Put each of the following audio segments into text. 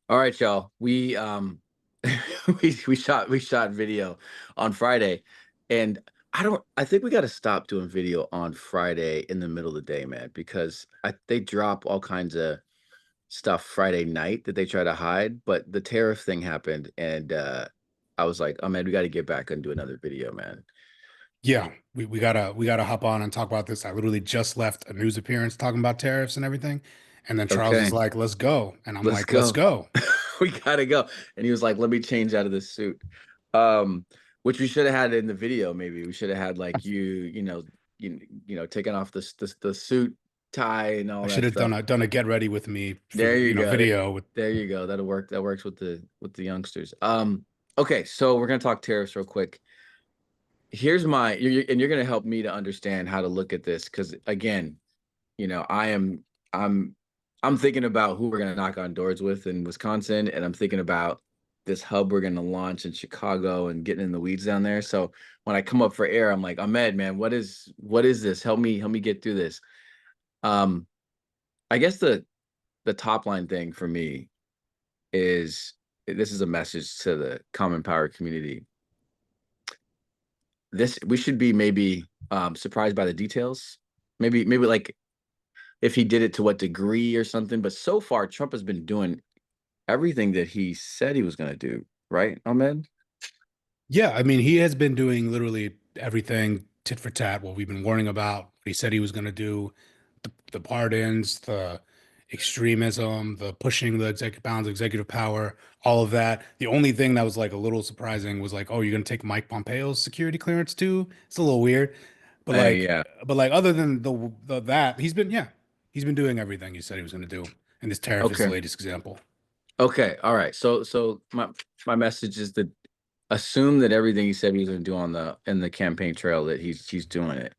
All right, y'all. We we shot video on Friday, and I think we got to stop doing video on Friday in the middle of the day, man, because they drop all kinds of stuff Friday night that they try to hide, but the tariff thing happened, and I was like, oh man, we got to get back and do another video, man. Yeah, we gotta hop on and talk about this. I literally just left a news appearance talking about tariffs and everything, and then Charles was Okay, like, "Let's go," and I'm let's like, "Let's go. go." We gotta go. And he was like, let me change out of this suit. Which we should have had in the video, maybe. We should have had like taking off the suit tie and all I should that have stuff. done a get ready with me for There you go. video with. There you go. That'll work. That works with the youngsters. Okay, so we're gonna talk tariffs real quick. Here's my and you're gonna help me to understand how to look at this because again, I'm I'm thinking about who we're gonna knock on doors with in Wisconsin, and I'm thinking about this hub we're gonna launch in Chicago and getting in the weeds down there. So when I come up for air, I'm like, Ahmed, man, what is this? Help me get through this. Um, I guess the top line thing for me is this is a message to the common power community. This we should be maybe surprised by the details. Maybe like if he did it to what degree or something. But so far, Trump has been doing everything that he said he was going to do, right, Ahmed? Yeah, I mean, he has been doing literally everything tit for tat, what we've been warning about, what he said he was going to do, the pardons, the extremism, the pushing the executive bounds, executive power, all of that. The only thing that was like a little surprising was like, oh, you're going to take Mike Pompeo's security clearance too? It's a little weird. But like, Yeah. other than the that, he's been doing everything he said he was going to do. And this tariff is the Okay. latest example. Okay. All right. So my message is to assume that everything he said he was going to do on the in the campaign trail that he's doing it,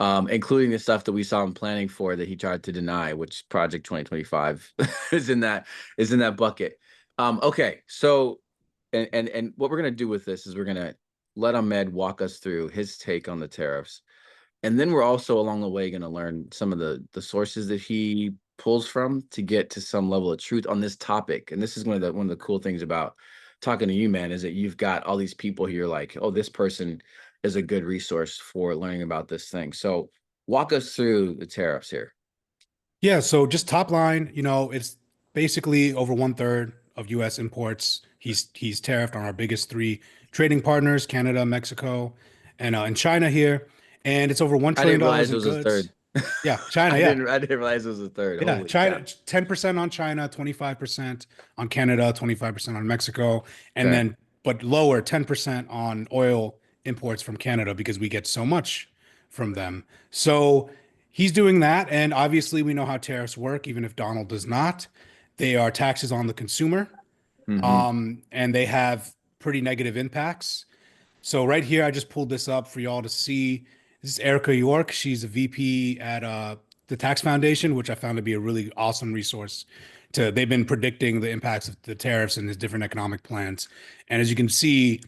including the stuff that we saw him planning for that he tried to deny, which Project 2025 is in that bucket. Okay. So and what we're gonna do with this is we're gonna let Ahmed walk us through his take on the tariffs. And then we're also along the way going to learn some of the sources that he pulls from to get to some level of truth on this topic. And this is one of the cool things about talking to you, man, is that you've got all these people here like, oh, this person is a good resource for learning about this thing. So walk us through the tariffs here. Yeah, so just top line, it's basically over one third of U.S. imports. He's tariffed on our biggest three trading partners, Canada, Mexico, and China here, and it's over $1 I trillion didn't dollars realize it in was a goods. third. Yeah, China, I yeah. didn't I didn't realize it was a third. Yeah, Holy China, cow. 10% on China, 25% on Canada, 25% on Mexico, and Okay. then but lower 10% on oil imports from Canada because we get so much from them. So he's doing that, and obviously we know how tariffs work, even if Donald does not. They are taxes on the consumer, Hmm. and they have pretty negative impacts. So right here, I just pulled this up for y'all to see. This is Erica York. She's a VP at the Tax Foundation, which I found to be a really awesome resource. They've been predicting the impacts of the tariffs and his different economic plans. And as you can see,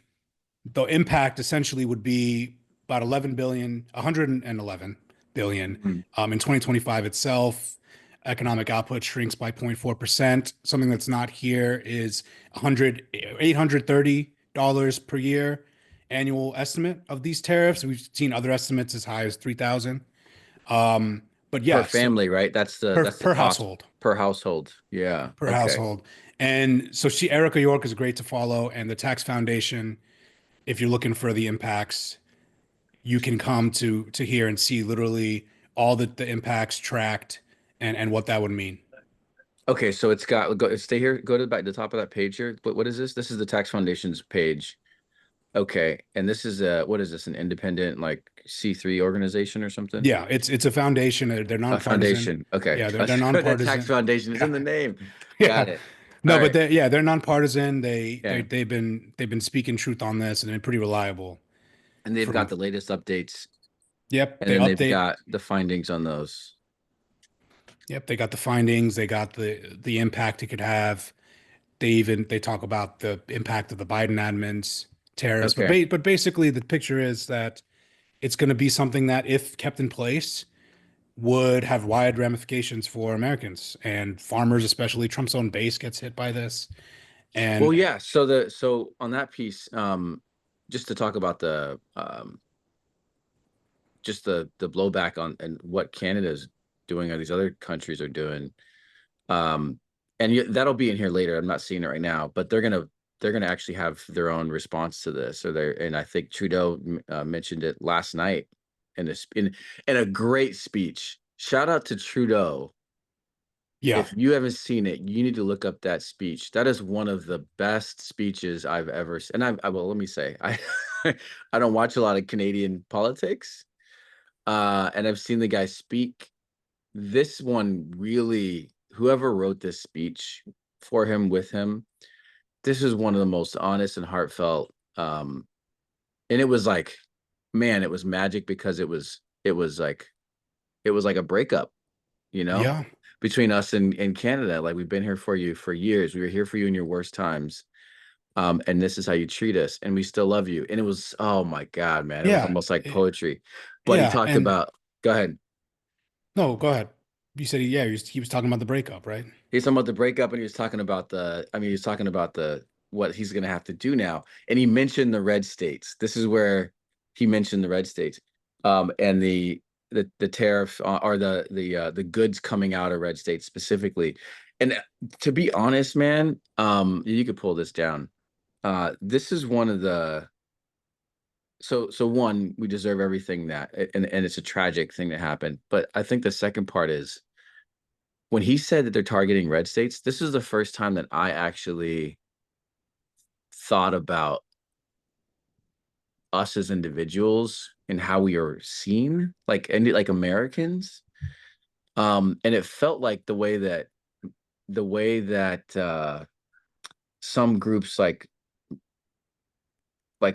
the impact essentially would be about 11 billion, 111 billion Hmm. in 2025 itself. Economic output shrinks by 0.4%. Something that's not here is 100, $830 per year annual estimate of these tariffs. We've seen other estimates as high as 3,000. But Per yeah, so family, right? That's the per that's the per cost household, per household. Yeah. per Okay. household. And so Erica York is great to follow, and the Tax Foundation, if you're looking for the impacts, you can come to here and see literally all the impacts tracked and what that would mean. Okay, so it's got go stay here, go to the top of that page here. What is this? This is the Tax Foundation's page. Okay, and this is what is this? An independent like C3 organization or something? Yeah, it's a foundation. They're A nonpartisan. foundation. Okay. Yeah, they're The Tax nonpartisan. Foundation is in Yeah, the name. Got yeah. it. All No, but right. they're nonpartisan. Okay. They've been speaking truth on this and they're pretty reliable. And they've got From the latest updates, Yep, and they then they've update. got the findings on those. Yep, they got the findings. They got the impact it could have. They talk about the impact of the Biden admin's tariffs. Okay. But basically, the picture is that it's going to be something that, if kept in place, would have wide ramifications for Americans and farmers, especially Trump's own base gets hit by this. Well, And yeah. So on that piece, just to talk about the just the blowback on and what Canada's doing or these other countries are doing. And that'll be in here later. I'm not seeing it right now, but they're gonna actually have their own response to this. Or they're and I think Trudeau mentioned it last night in a great speech. Shout out to Trudeau. yeah, If you haven't seen it, you need to look up that speech. That is one of the best speeches I've ever seen. And I well, let me say, I I don't watch a lot of Canadian politics, and I've seen the guy speak. This one really, whoever wrote this speech for him with him, this is one of the most honest and heartfelt. And it was like, man, it was magic because it was like a breakup, you know, yeah, between us and Canada. Like we've been here for you for years. We were here for you in your worst times. And this is how you treat us, and we still love you. And it was, oh my God, man, it was yeah, almost like eh, poetry. But he yeah. talked And about, go ahead. no, go ahead. You said, yeah, he was talking about the breakup, right? He's talking about the breakup, and he was talking about he was talking about the what he's gonna have to do now. And he mentioned the red states. This is where he mentioned the red states. And the tariff or the goods coming out of red states specifically. And to be honest, man, you could pull this down. This is one of the so one, we deserve everything that and it's a tragic thing that happened. But I think the second part is when he said that they're targeting red states, this is the first time that I actually thought about us as individuals and how we are seen, like Americans. And it felt like the way that some groups like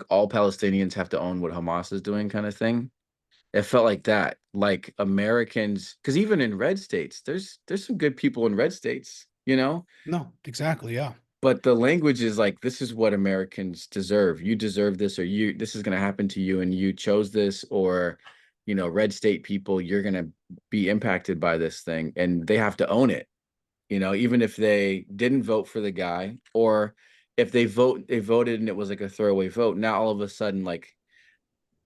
all Palestinians have to own what Hamas is doing kind of thing. It felt like that. Like Americans, because even in red states, there's some good people in red states, you know? No, exactly. Yeah. But the language is like, this is what Americans deserve. You deserve this, or this is going to happen to you, and you chose this, or, red state people, you're going to be impacted by this thing, and they have to own it. Even if they didn't vote for the guy, or if they voted and it was like a throwaway vote. Now all of a sudden, like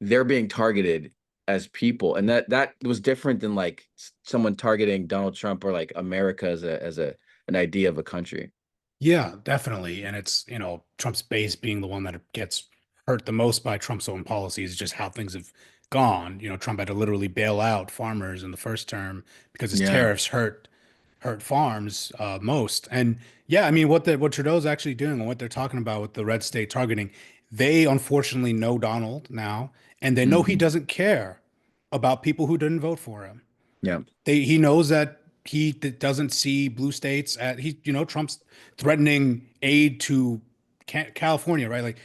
they're being targeted as people, and that was different than like someone targeting Donald Trump or like America as a an idea of a country. Yeah, definitely. And it's, Trump's base being the one that gets hurt the most by Trump's own policies, just how things have gone. Trump had to literally bail out farmers in the first term because his Yeah. tariffs hurt farms most. And yeah, I mean what Trudeau's actually doing and what they're talking about with the red state targeting, they unfortunately know Donald now, and they know he Hmm. doesn't care about people who didn't vote for him. Yeah. He knows that doesn't see blue states at Trump's threatening aid to California, right? Like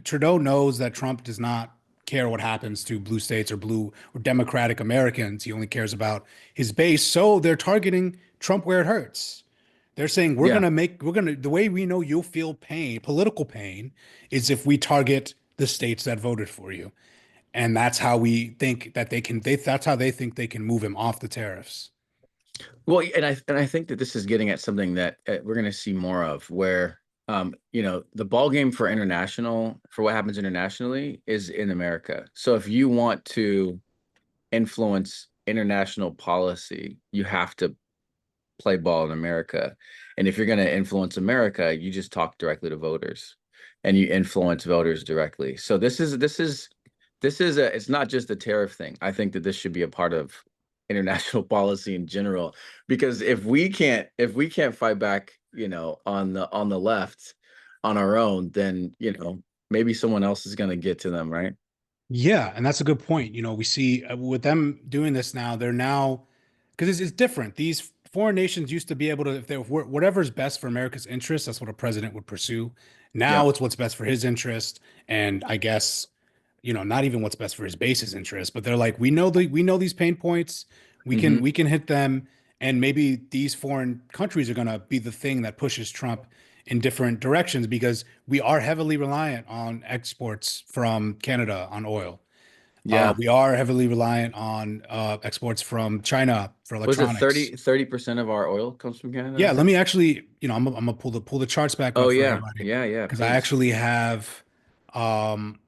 Trudeau knows that Trump does not care what happens to blue states or blue or Democratic Americans. He only cares about his base. So they're targeting Trump where it hurts. They're saying Yeah. the way we know you'll feel pain, political pain, is if we target the states that voted for you. And that's how we think that that's how they think they can move him off the tariffs. Well, and I think that this is getting at something that we're going to see more of, where the ball game for what happens internationally is in America. So if you want to influence international policy, you have to play ball in America. And if you're going to influence America, you just talk directly to voters and you influence voters directly. So it's not just a tariff thing. I think that this should be a part of international policy in general, because if we can't fight back, on the left on our own, then, maybe someone else is going to get to them, right? Yeah, and that's a good point. We see with them doing this now, they're now because it's different. These foreign nations used to be able to, if they were whatever's best for America's interests, that's what a president would pursue. Yeah. Now it's what's best for his interest, and I guess not even what's best for his base's interest, but they're like, we know these pain points, we can Hmm. we can hit them, and maybe these foreign countries are gonna be the thing that pushes Trump in different directions because we are heavily reliant on exports from Canada on oil. Yeah. We are heavily reliant on exports from China for Was it electronics. 30% of our oil comes from Canada, I Yeah, let think? me actually, I'm gonna pull the charts back Oh up for yeah. everybody Yeah, yeah, because I please. actually have, um,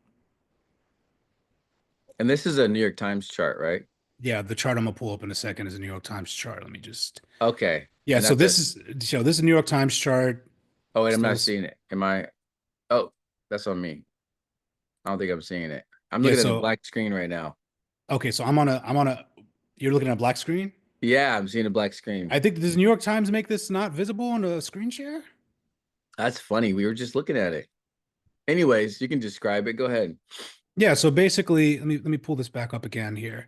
And this is a New York Times chart, right? yeah, the chart I'm gonna pull up in a second is a New York Times chart. Let me just, Okay. yeah, And so that's a this is a New York Times chart. oh wait, I'm Still, not seeing it. Am I? Oh, that's on me. I don't think I'm seeing it. I'm yeah, looking at the so black screen right now. okay, so I'm on a, you're looking at a black screen. Yeah, I'm seeing a black screen. I think does New York Times make this not visible on the screen share? That's funny. We were just looking at it. Anyways, you can describe it. Go ahead. Yeah, so basically, let me pull this back up again here.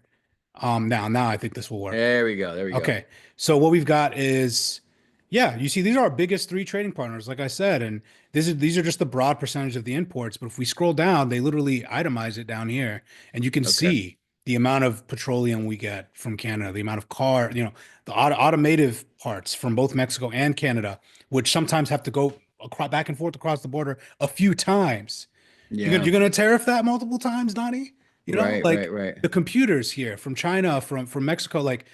Now I think this will work. There we go. There we go. Okay. So what we've got is, yeah, you see, these are our biggest three trading partners, like I said, and these are just the broad percentage of the imports. But if we scroll down, they literally itemize it down here, and you can Okay. see the amount of petroleum we get from Canada, the amount of car, the automotive parts from both Mexico and Canada, which sometimes have to go back and forth across the border a few times. Yeah. You're gonna tariff that multiple times, Donnie? Right, right, Like right. the computers here from China, from Mexico, like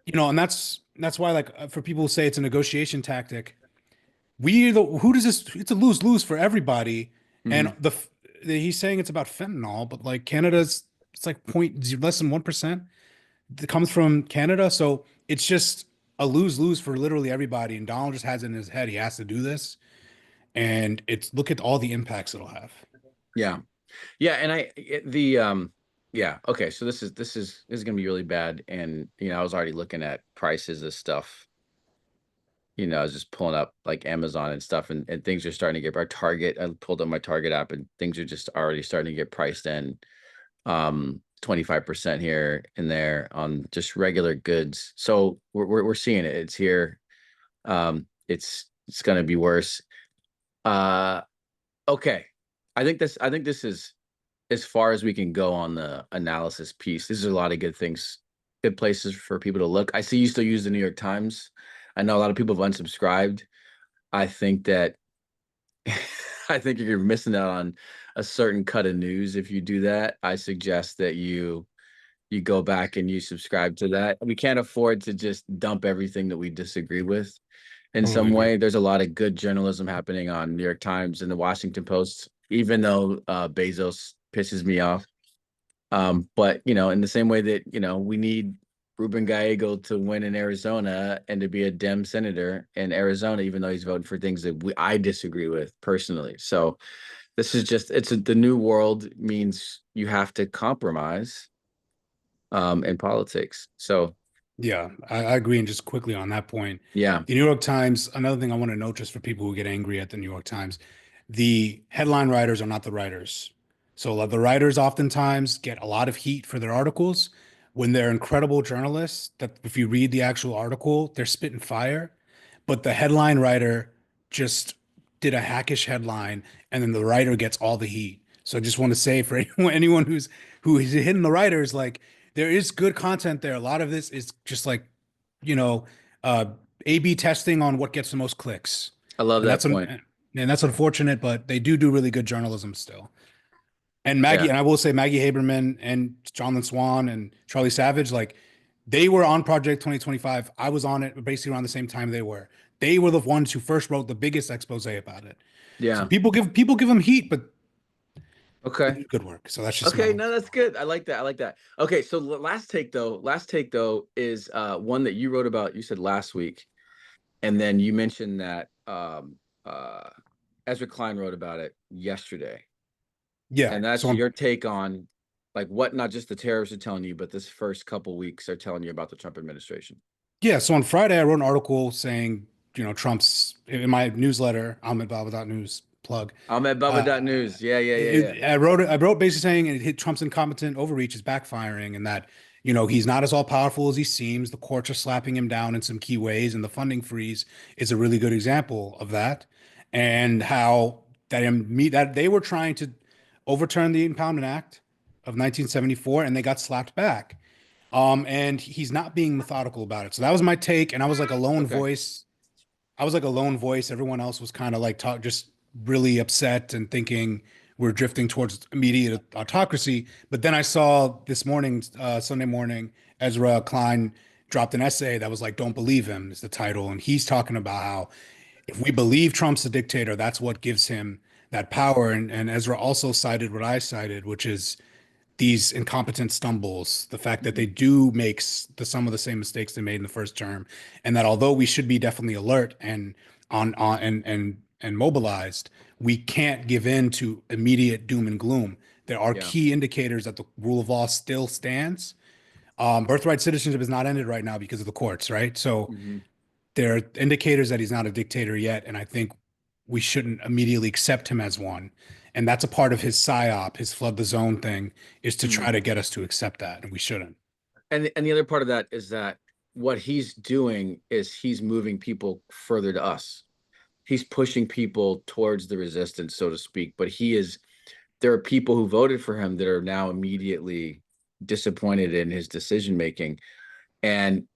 and that's why like for people who say it's a negotiation tactic, who does this? It's a lose lose for everybody. And Hmm. he's saying it's about fentanyl, but like Canada's, it's like less than 1% that comes from Canada, so it's just a lose lose for literally everybody. And Donald just has it in his head he has to do this, and it's look at all the impacts it'll have. Yeah. Yeah, and the yeah, okay, so this is gonna be really bad. And I was already looking at prices of stuff. I was just pulling up like Amazon and stuff, and things are starting to get our Target. I pulled up my Target app, and things are just already starting to get priced in 25% here and there on just regular goods. So we're seeing it. It's here. It's gonna be worse. Uh okay. I think this is as far as we can go on the analysis piece. These are a lot of good things, good places for people to look. I see you still use the New York Times. I know a lot of people have unsubscribed. I think that I think you're missing out on a certain cut of news if you do that. I suggest that you go back and you subscribe to that. We can't afford to just dump everything that we disagree with in Totally some agree. way. There's a lot of good journalism happening on New York Times and the Washington Post, even though Bezos pisses me off. But in the same way that we need Ruben Gallego to win in Arizona and to be a Dem senator in Arizona, even though he's voting for things that I disagree with personally. So this is just the new world means you have to compromise in politics. So Yeah, I agree. And just quickly on that point, yeah, the New York Times, another thing I want to note just for people who get angry at the New York Times, the headline writers are not the writers. So the writers oftentimes get a lot of heat for their articles when they're incredible journalists, that if you read the actual article, they're spitting fire. But the headline writer just did a hackish headline, and then the writer gets all the heat. So I just want to say for anyone who's hitting the writers, like there is good content there. A lot of this is just like, you know, uh, A/B testing on what gets the most clicks, I love and that point. and that's unfortunate. But they do really good journalism still. Yeah, And I will say Maggie Haberman and Jonathan Swan and Charlie Savage, like they were on Project 2025. I was on it basically around the same time they were. They were the ones who first wrote the biggest expose about it. So yeah. people give them heat, but they Okay. do good work. So that's just my Okay, whole no, that's good. I like that. I like that. Okay, so last take though is one that you wrote about, you said last week, and then you mentioned that uh Ezra Klein wrote about it yesterday. yeah. And So that's I'm your take on like what not just the tariffs are telling you, but this first couple weeks are telling you about the Trump administration. Yeah, so on Friday, I wrote an article saying, Trump's in my newsletter, News plug. Uh, Ahmed Baba.news. Yeah, yeah, yeah, yeah. I wrote basically saying Trump's incompetent overreach is backfiring, and that, he's not as all powerful as he seems. The courts are slapping him down in some key ways, and the funding freeze is a really good example of that. And how that they were trying to overturn the Impoundment Act of 1974, and they got slapped back. And he's not being methodical about it. So that was my take, and I was like a lone Okay. voice. I was like a lone voice. Everyone else was kind of like just really upset and thinking we're drifting towards immediate autocracy. But then I saw this morning, Sunday morning, Ezra Klein dropped an essay that was like, "Don't believe him" is the title, and he's talking about how if we believe Trump's a dictator, that's what gives him that power. And Ezra also cited what I cited, which is these incompetent stumbles, the fact that they do make some of the same mistakes they made in the first term, and that although we should be definitely alert and on and mobilized, we can't give in to immediate doom and gloom. There are Yeah. key indicators that the rule of law still stands. Birthright citizenship is not ended right now because of the courts, right? So Hmm. there are indicators that he's not a dictator yet, and I think we shouldn't immediately accept him as one. And that's a part of his psyop, his flood the zone thing, is to try to get us to accept that, and we shouldn't. And the other part of that is that what he's doing is he's moving people further to us. He's pushing people towards the resistance, so to speak. But there are people who voted for him that are now immediately disappointed in his decision making. And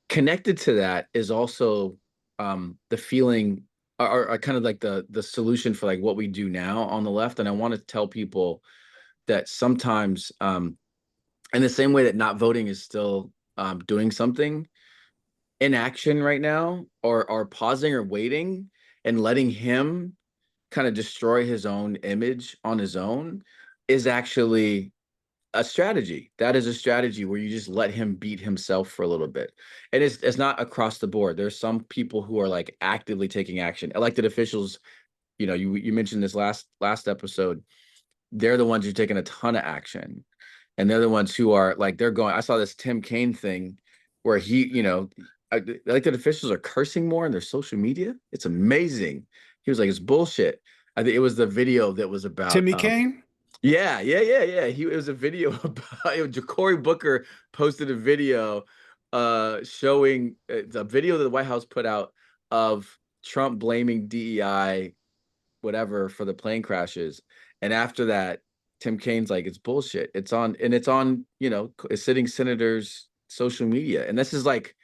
connected to that is also the feeling, or kind of like the solution for like what we do now on the left. And I want to tell people that sometimes, in the same way that not voting is still doing something, inaction right now, or pausing or waiting and letting him kind of destroy his own image on his own is actually a strategy. That is a strategy where you just let him beat himself for a little bit. And it's not across the board. There's some people who are like actively taking action. Elected officials, you mentioned this last episode. They're the ones who are taking a ton of action. And they're the ones who are like, they're going. I saw this Tim Kaine thing where elected officials are cursing more on their social media. It's amazing. He was like, it's bullshit. I think it was the video that was about Timmy Kane? yeah, yeah, yeah, yeah. It was a video about Cory Booker posted a video showing the video that the White House put out of Trump blaming DEI, whatever, for the plane crashes. And after that, Tim Kaine's like, it's bullshit. It's on, sitting senators' social media. And this is like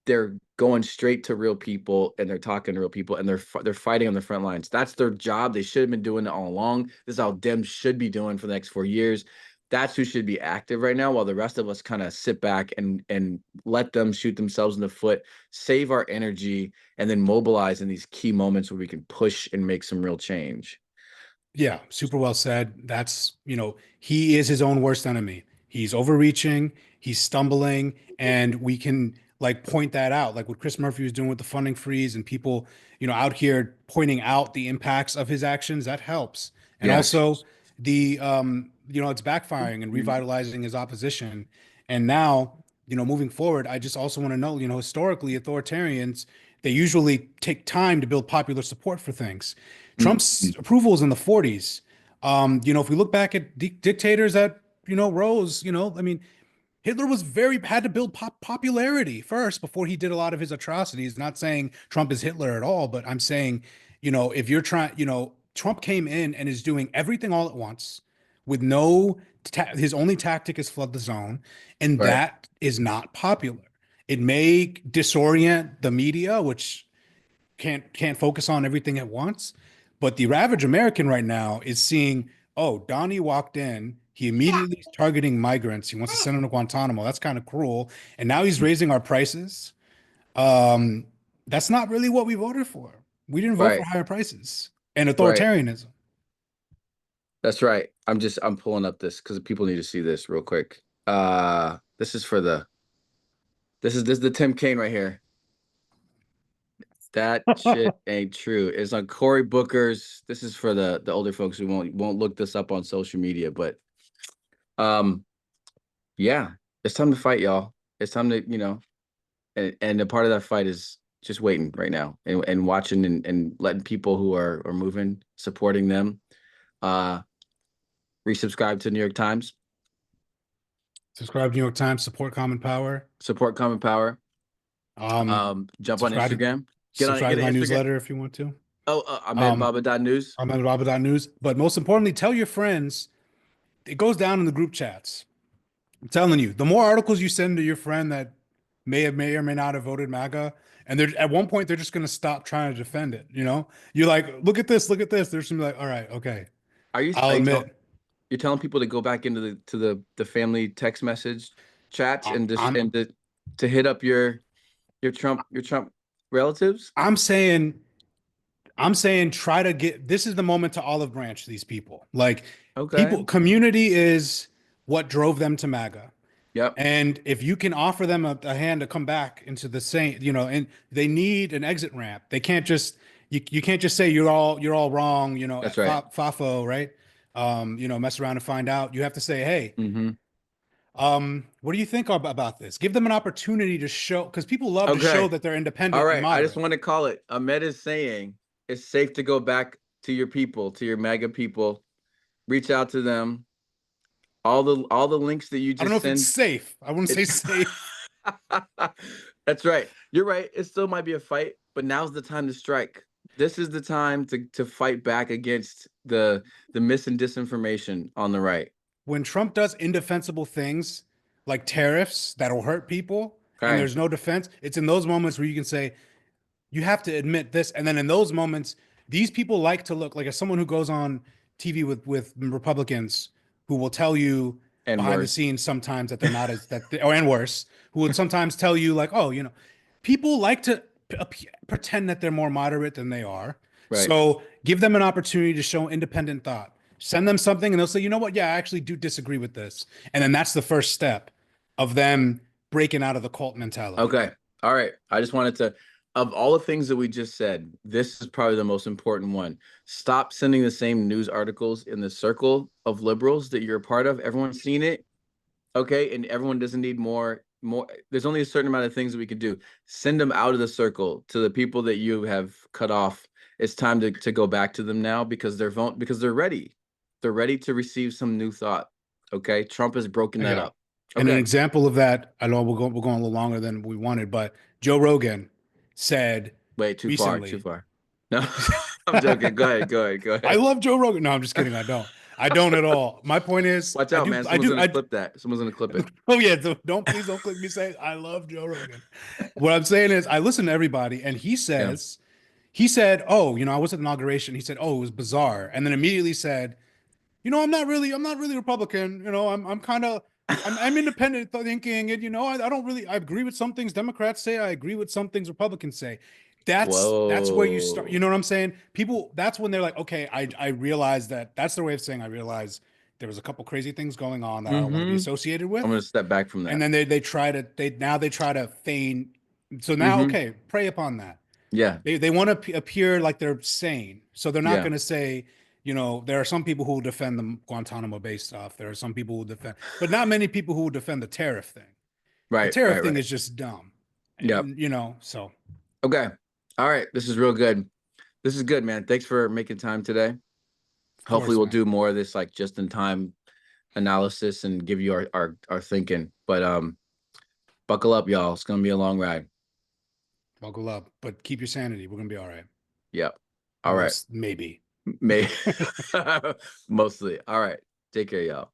they're going straight to real people and they're talking to real people and they're fighting on the front lines. That's their job. They should have been doing it all along. This is how Dems should be doing for the next 4 years. That's who should be active right now, while the rest of us kind of sit back and let them shoot themselves in the foot, save our energy, and then mobilize in these key moments where we can push and make some real change. Yeah, super well said. That's, he is his own worst enemy. He's overreaching, he's stumbling, and we can like point that out, like what Chris Murphy was doing with the funding freeze and people, out here pointing out the impacts of his actions. That helps. And Yes. also it's backfiring and revitalizing his opposition. And now, moving forward, I just also want to know, historically, authoritarians, they usually take time to build popular support for things. Trump's approval is in the 40s. If we look back at dictators that, rose, I mean, Hitler had to build popularity first before he did a lot of his atrocities. Not saying Trump is Hitler at all, but I'm saying, if you're trying, Trump came in and is doing everything all at once with his only tactic is flood the zone, and Right. that is not popular. It may disorient the media, which can't focus on everything at once. But the average American right now is seeing, oh, Donnie walked in. He immediately is targeting migrants. He wants to send them to Guantanamo. That's kind of cruel. And now he's raising our prices. Um, that's not really what we voted for. We didn't vote for Right. higher prices and Right. authoritarianism. That's right. I'm pulling up this because people need to see this real quick. This is the Tim Kaine right here. That shit ain't true. It's on Cory Booker's. This is for the older folks who won't look this up on social media, but um yeah, it's time to fight, y'all. It's time to, and a part of that fight is just waiting right now and watching and letting people who are moving, supporting them, uh resubscribe to New York Times, Subscribe to New York Times, support Common Power. support Common Power, Um, jump on subscribe to Instagram, get subscribe to an my Instagram. newsletter if you want to. Oh, Um, ahmedbaba.news. I'm at Robert.news. But most importantly, tell your friends. It goes down in the group chats. I'm telling you, the more articles you send to your friend that may or may not have voted MAGA, and they're at one point they're just going to stop trying to defend it. You're like, look at this, look at this. There's some like, all right, okay. I'll admit, you're telling people to go back into the family text message chats I- and just I'm and to hit up your Trump relatives? I'm saying I'm saying try to get this is the moment to olive branch these people. Like Okay. people, community is what drove them to MAGA. Yep. And if you can offer them a hand to come back into the same, and they need an exit ramp. They can't just you can't just say you're all wrong, That's at right. FAFO, right? Mess around and find out. You have to say, hey, Hmm. what do you think about this? Give them an opportunity to show because people love to show Okay. that they're All independent and right. I just moderate. want to call it. Ahmed is saying it's safe to go back to your people, to your MAGA people. Reach out to them. All the links that you I don't know just if it's send. safe. I wouldn't say It, safe. That's right. You're right. It still might be a fight, but now's the time to strike. This is the time to fight back against the mis and disinformation on the right. When Trump does indefensible things like tariffs that'll hurt people and Okay. there's no defense, it's in those moments where you can say, you have to admit this. And then in those moments, these people like to look like as someone who goes on TV with Republicans who will tell you And behind the worse. scenes sometimes that they're not as that or and worse, who would sometimes tell you like, oh, people like to pretend that they're more moderate than they are. Right. So give them an opportunity to show independent thought. Send them something and they'll say, you know what? Yeah, I actually do disagree with this. And then that's the first step of them breaking out of the cult mentality. Okay. All right. I just wanted to, of all the things that we just said, this is probably the most important one. Stop sending the same news articles in the circle of liberals that you're a part of. Everyone's seen it. Okay. And everyone doesn't need more. There's only a certain amount of things that we could do. Send them out of the circle to the people that you have cut off. It's time to go back to them now because because they're ready. They're ready to receive some new thought. Okay. Trump has broken that Yeah. up. And an Okay. example of that, I know we're going a little longer than we wanted, but Joe Rogan said Wait, too far, too recently, far. No, I'm joking. Go ahead, go ahead, go I ahead. love Joe Rogan. No, I'm just kidding. I don't. I don't at all. My point is, Watch I out, do. man. I Someone's do. gonna clip that. Someone's gonna clip it. Oh yeah. Please don't click me saying I love Joe Rogan. What I'm saying is, I listen to everybody, and Yeah. he said, oh, I was at the inauguration. He said, oh, it was bizarre, and then immediately said, I'm not really Republican. I'm kind of, I'm independent thinking, and I don't really, I agree with some things Democrats say. I agree with some things Republicans say. That's where you start. You Whoa. know what I'm saying? People, that's when they're like, okay, I realize that's their way of saying I realize there was a couple crazy things going on that I don't want to be Mm-hmm. associated I'm with. gonna step back from And that. then they try to feign. So now, Mm-hmm. okay, prey upon that. Yeah. They want to appear like they're sane. So they're not Yeah. going to say, there are some people who will defend the Guantanamo Bay stuff. There are some people who defend, but not many people who will defend the tariff thing. The Right. tariff Right. thing Right. is just dumb. Yep. And, so Okay. All right. This is real good. This is good, man. Thanks for making time today. of Hopefully course, we'll man, do more of this like just in time analysis and give you our thinking. But buckle up, y'all. It's gonna be a long ride. buckle up, but keep your sanity. We're going to be all right. Yep. All right. Most maybe. May mostly. All right. Take care, y'all.